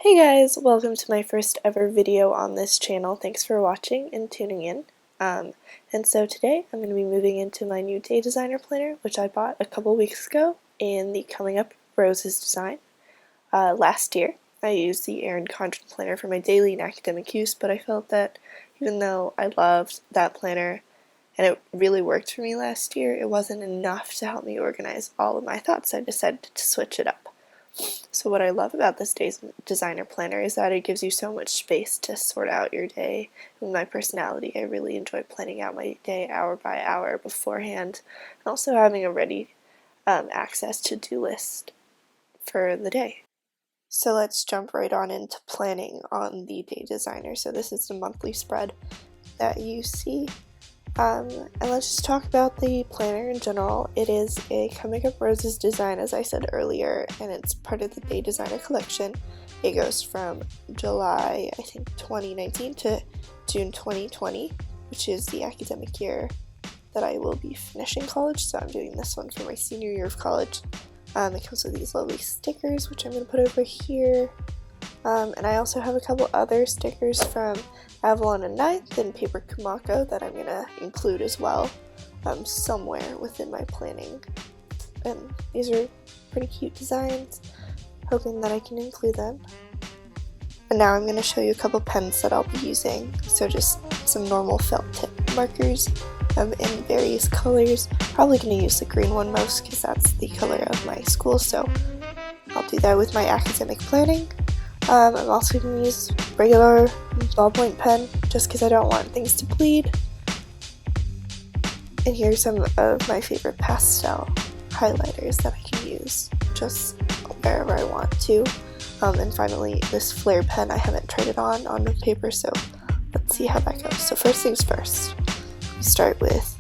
Hey guys, welcome to my first ever video on this channel. Thanks for watching and tuning in. And so today I'm going to be moving into my new day designer planner, which I bought a couple weeks ago in the Coming Up Roses design. Last year I used the Erin Condren planner for my daily and academic use, but I felt that even though I loved that planner and it really worked for me last year, it wasn't enough to help me organize all of my thoughts. I decided to switch it up. So what I love about this day designer planner is that it gives you so much space to sort out your day. With my personality, I really enjoy planning out my day hour by hour beforehand, and also having a ready access to-do list for the day. So let's jump right on into planning on the day designer. So this is the monthly spread that you see. And let's just talk about the planner in general. It is a Coming Up Roses design, as I said earlier, and it's part of the Day Designer collection. It goes from July, I think, 2019 to June 2020, which is the academic year that I will be finishing college, so I'm doing this one for my senior year of college. It comes with these lovely stickers, which I'm going to put over here. And I also have a couple other stickers from Avalon and Ninth and Paper Kumako that I'm going to include as well somewhere within my planning. And these are pretty cute designs, hoping that I can include them. And now I'm going to show you a couple pens that I'll be using. So just some normal felt tip markers in various colors. Probably going to use the green one most because that's the color of my school, so I'll do that with my academic planning. I'm also going to use regular ballpoint pen just because I don't want things to bleed. And here's some of my favorite pastel highlighters that I can use just wherever I want to. And finally, this flare pen, I haven't tried it on the paper, so let's see how that goes. So first things first, we start with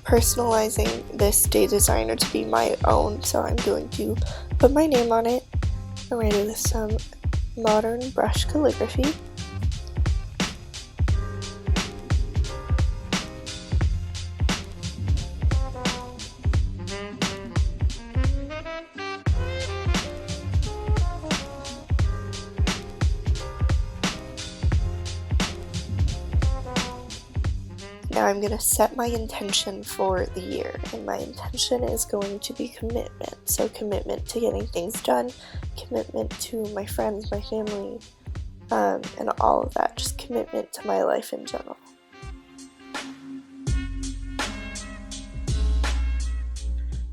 personalizing this day designer to be my own. So I'm going to put my name on it. I'm writing with some modern brush calligraphy. Now I'm going to set my intention for the year, and my intention is going to be commitment. So commitment to getting things done, commitment to my friends, my family, and all of that, just commitment to my life in general.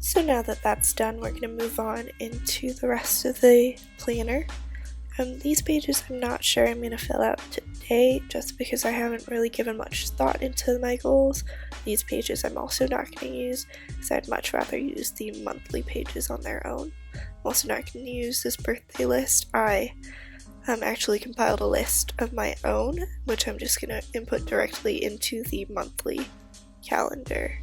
So now that that's done, we're going to move on into the rest of the planner. These pages I'm not sure I'm going to fill out today just because I haven't really given much thought into my goals. These pages I'm also not going to use because I'd much rather use the monthly pages on their own. I'm also not going to use this birthday list. I actually compiled a list of my own, which I'm just going to input directly into the monthly calendar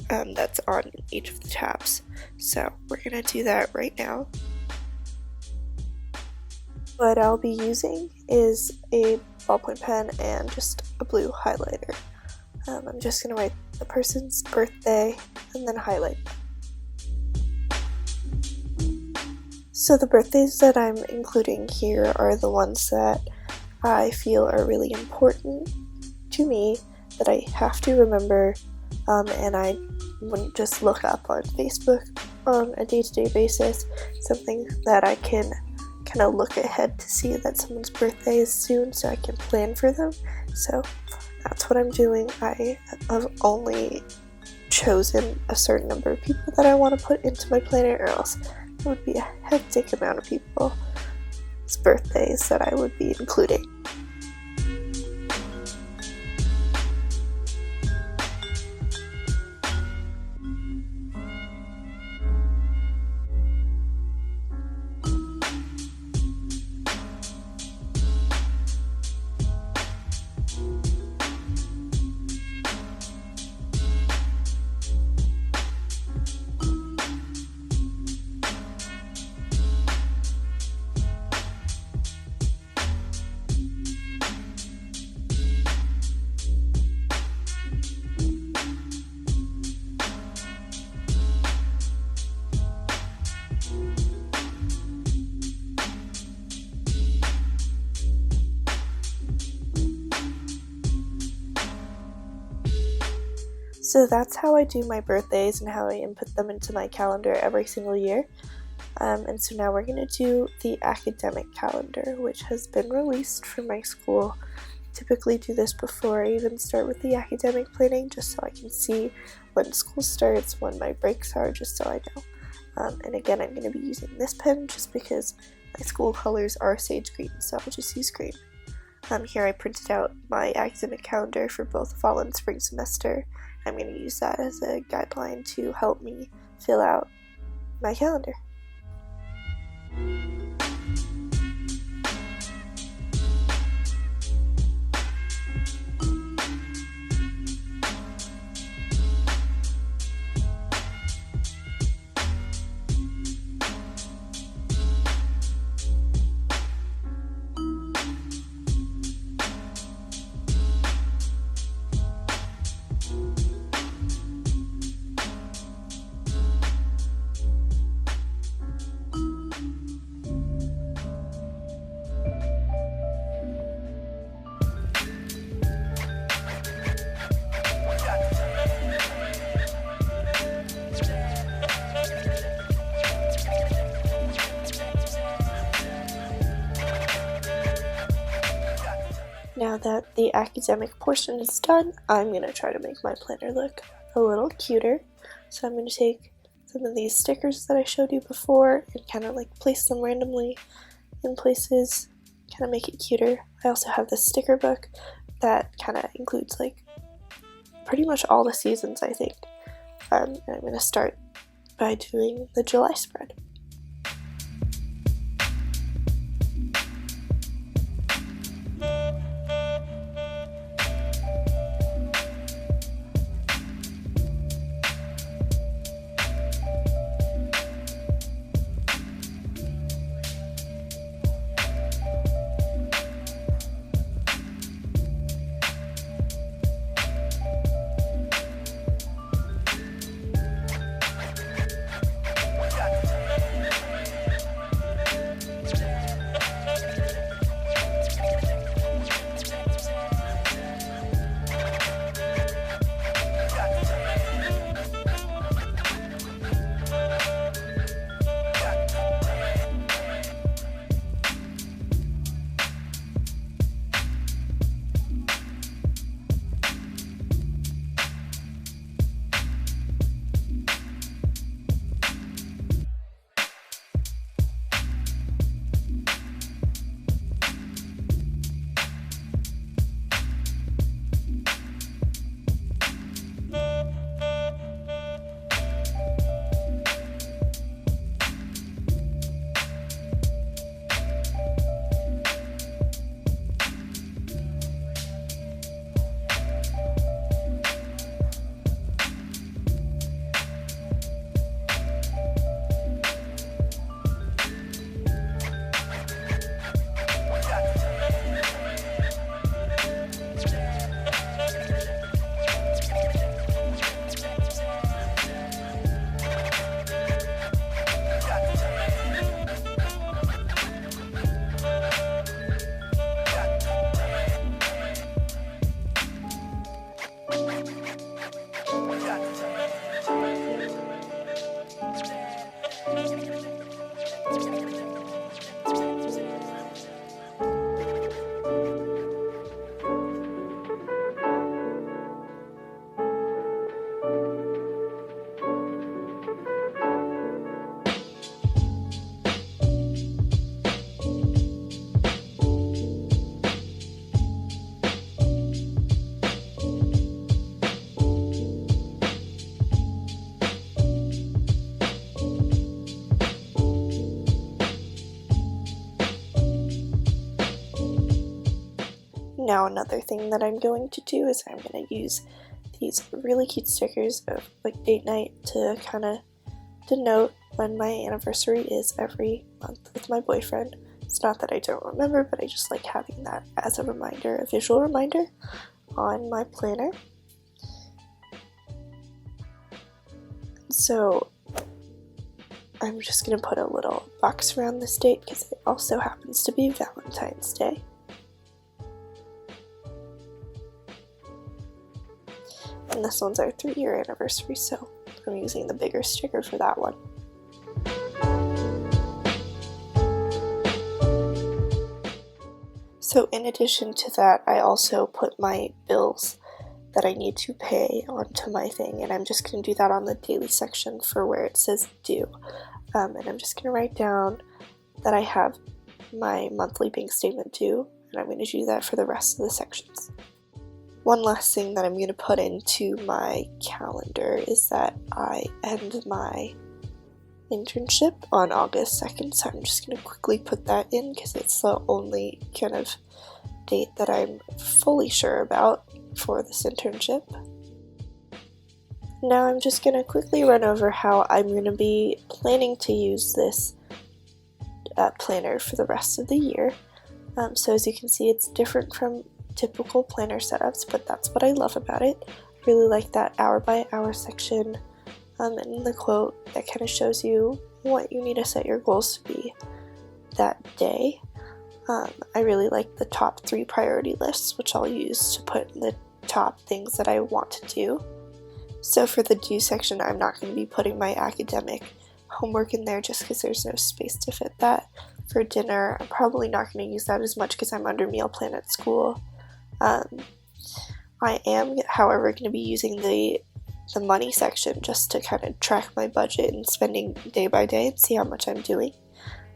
that's on each of the tabs. So we're going to do that right now. What I'll be using is a ballpoint pen and just a blue highlighter. I'm just going to write the person's birthday and then highlight them. So the birthdays that I'm including here are the ones that I feel are really important to me, that I have to remember, and I wouldn't just look up on Facebook on a day-to-day basis, something that I can kind of look ahead to see that someone's birthday is soon so I can plan for them. So that's what I'm doing. I have only chosen a certain number of people that I want to put into my planner, or else it would be a hectic amount of people's birthdays that I would be including. So that's how I do my birthdays and how I input them into my calendar every single year. And so now we're going to do the academic calendar, which has been released from my school. Typically do this before I even start with the academic planning, just so I can see when school starts, when my breaks are, just so I know. And again, I'm going to be using this pen just because my school colors are sage green, so I'll just use green. Here I printed out my academic calendar for both fall and spring semester. I'm going to use that as a guideline to help me fill out my calendar. Now that the academic portion is done, I'm going to try to make my planner look a little cuter. So I'm going to take some of these stickers that I showed you before and kind of like place them randomly in places, kind of make it cuter. I also have this sticker book that kind of includes like pretty much all the seasons, I think. And I'm going to start by doing the July spread. Now another thing that I'm going to do is I'm going to use these really cute stickers of like date night to kind of denote when my anniversary is every month with my boyfriend. It's not that I don't remember, but I just like having that as a reminder, a visual reminder on my planner. So I'm just going to put a little box around this date because it also happens to be Valentine's Day. and this one's our 3-year anniversary, so I'm using the bigger sticker for that one. So in addition to that, I also put my bills that I need to pay onto my thing, and I'm just going to do that on the daily section for where it says due. And I'm just going to write down that I have my monthly bank statement due, and I'm going to do that for the rest of the sections. One last thing that I'm going to put into my calendar is that I end my internship on August 2nd, so I'm just going to quickly put that in because it's the only kind of date that I'm fully sure about for this internship. Now I'm just going to quickly run over how I'm going to be planning to use this planner for the rest of the year. So as you can see, it's different from typical planner setups, but that's what I love about it. I really like that hour by hour section, and the quote that kind of shows you what you need to set your goals to be that day. I really like the top 3 priority lists, which I'll use to put in the top things that I want to do. So for the due section, I'm not going to be putting my academic homework in there just because there's no space to fit that. For dinner, I'm probably not going to use that as much because I'm under meal plan at school. I am, however, going to be using the money section just to kind of track my budget and spending day by day and see how much I'm doing.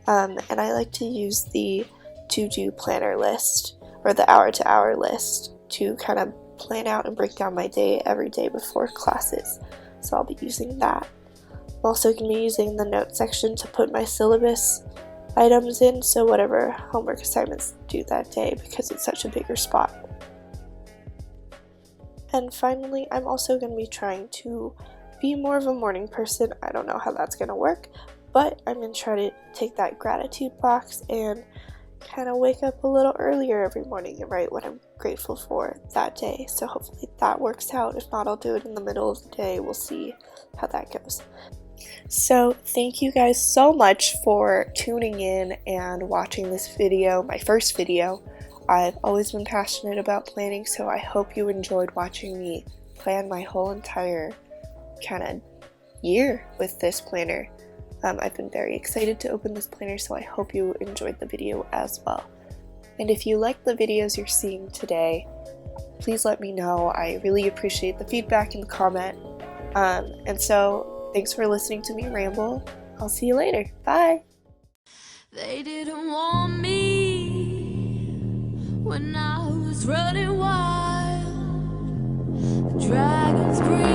And I like to use the to-do planner list, or the hour-to-hour list, to kind of plan out and break down my day every day before classes. So I'll be using that. I'm also going to be using the note section to put my syllabus items in, so whatever homework assignments due that day, because it's such a bigger spot. And finally, I'm also going to be trying to be more of a morning person. I don't know how that's going to work, but I'm going to try to take that gratitude box and kind of wake up a little earlier every morning and write what I'm grateful for that day. So hopefully that works out. If not, I'll do it in the middle of the day. We'll see how that goes. So thank you guys so much for tuning in and watching this video, my first video. I've always been passionate about planning, so I hope you enjoyed watching me plan my whole entire kind of year with this planner. I've been very excited to open this planner, so I hope you enjoyed the video as well. And if you like the videos you're seeing today, please let me know. I really appreciate the feedback and the comment. And so thanks for listening to me ramble. I'll see you later. Bye! They didn't want me when I was running wild. Dragons breathe.